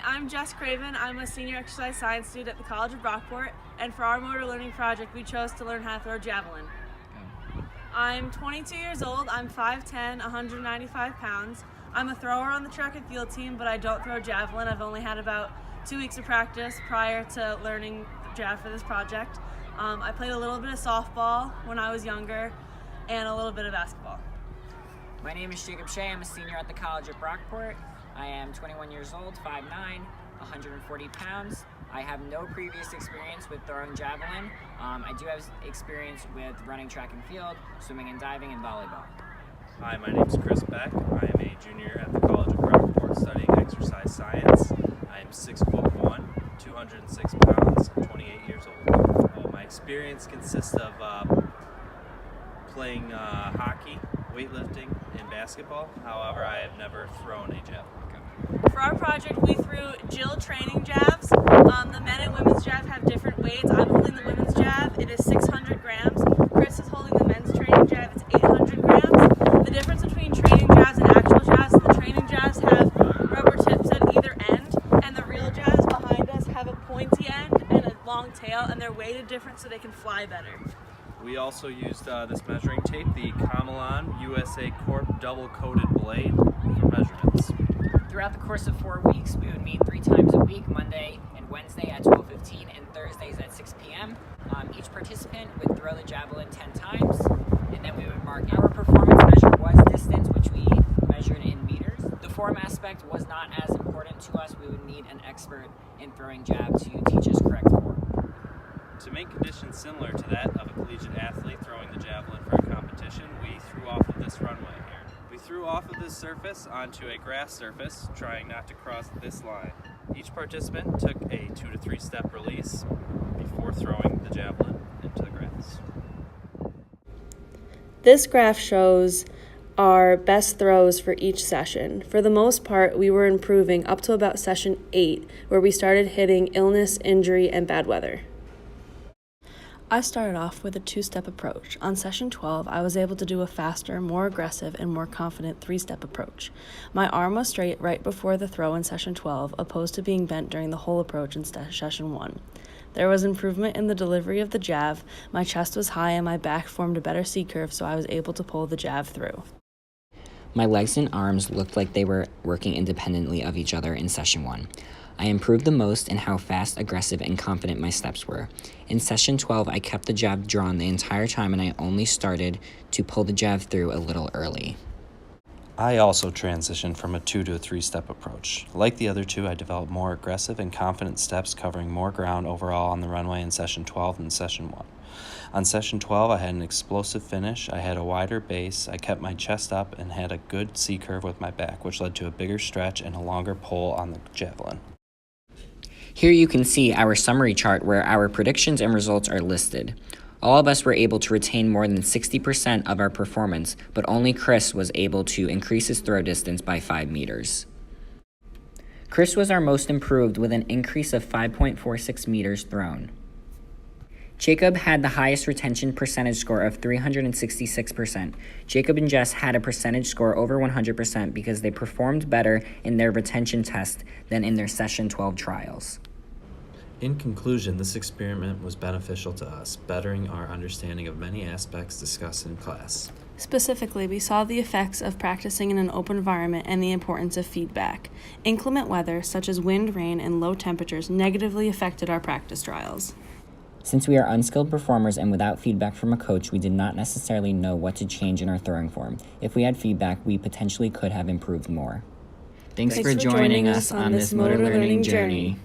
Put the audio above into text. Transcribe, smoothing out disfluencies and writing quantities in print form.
Hi, I'm Jess Craven. I'm a senior exercise science student at the College of Brockport, and for our motor learning project, we chose to learn how to throw javelin. I'm 22 years old. I'm 5'10", 195 pounds. I'm a thrower on the track and field team, but I don't throw javelin. I've only had about 2 weeks of practice prior to learning jav for this project. I played a little bit of softball when I was younger and a little bit of basketball. My name is Jacob Shea. I'm a senior at the College of Brockport. I am 21 years old, 5'9", 140 pounds. I have no previous experience with throwing javelin. I do have experience with running track and field, swimming and diving, and volleyball. Hi, my name is Chris Beck. I am a junior at the College of Brockport studying exercise science. I am 6'1", 206 pounds, 28 years old. My experience consists of playing hockey, weightlifting, and basketball. However, I have never thrown a javelin. For our project, we threw Jill training jabs. The men and women's jab have different weights. I'm holding the women's jab. It is 600 grams. Chris is holding the men's training jab. It's 800 grams. The difference between training jabs and actual jabs, the training jabs have rubber tips at either end, and the real jabs behind us have a pointy end and a long tail, and they're weighted different so they can fly better. We also used this measuring tape, the Camelon USA Corp double-coated blade for measurements. Throughout the course of 4 weeks, we would meet 3 times a week, Monday and Wednesday at 12:15 and Thursdays at 6 p.m. Each participant would throw the javelin 10 times, and then we would mark our performance measure was distance, which we measured in meters. The form aspect was not as important to us. We would need an expert in throwing jab to teach us correct form. To make conditions similar to that of a collegiate athlete throwing the javelin for a competition, we threw off of this runway here. We threw off of this surface onto a grass surface, trying not to cross this line. Each participant took a 2 to 3 step release before throwing the javelin into the grass. This graph shows our best throws for each session. For the most part, we were improving up to about session 8, where we started hitting illness, injury, and bad weather. I started off with a 2-step approach. On session 12, I was able to do a faster, more aggressive, and more confident 3-step approach. My arm was straight right before the throw in session 12, opposed to being bent during the whole approach in session 1. There was improvement in the delivery of the jab, my chest was high, and my back formed a better C-curve, so I was able to pull the jab through. My legs and arms looked like they were working independently of each other in session 1. I improved the most in how fast, aggressive, and confident my steps were. In session 12, I kept the jab drawn the entire time, and I only started to pull the jab through a little early. I also transitioned from a 2 to a 3-step approach. Like the other two, I developed more aggressive and confident steps covering more ground overall on the runway in session 12 than session 1. On session 12, I had an explosive finish, I had a wider base, I kept my chest up, and had a good C-curve with my back, which led to a bigger stretch and a longer pull on the javelin. Here you can see our summary chart where our predictions and results are listed. All of us were able to retain more than 60% of our performance, but only Chris was able to increase his throw distance by 5 meters. Chris was our most improved with an increase of 5.46 meters thrown. Jacob had the highest retention percentage score of 366%. Jacob and Jess had a percentage score over 100% because they performed better in their retention test than in their session 12 trials. In conclusion, this experiment was beneficial to us, bettering our understanding of many aspects discussed in class. Specifically, we saw the effects of practicing in an open environment and the importance of feedback. Inclement weather, such as wind, rain, and low temperatures, negatively affected our practice trials. Since we are unskilled performers and without feedback from a coach, we did not necessarily know what to change in our throwing form. If we had feedback, we potentially could have improved more. Thanks for joining us on this motor learning journey.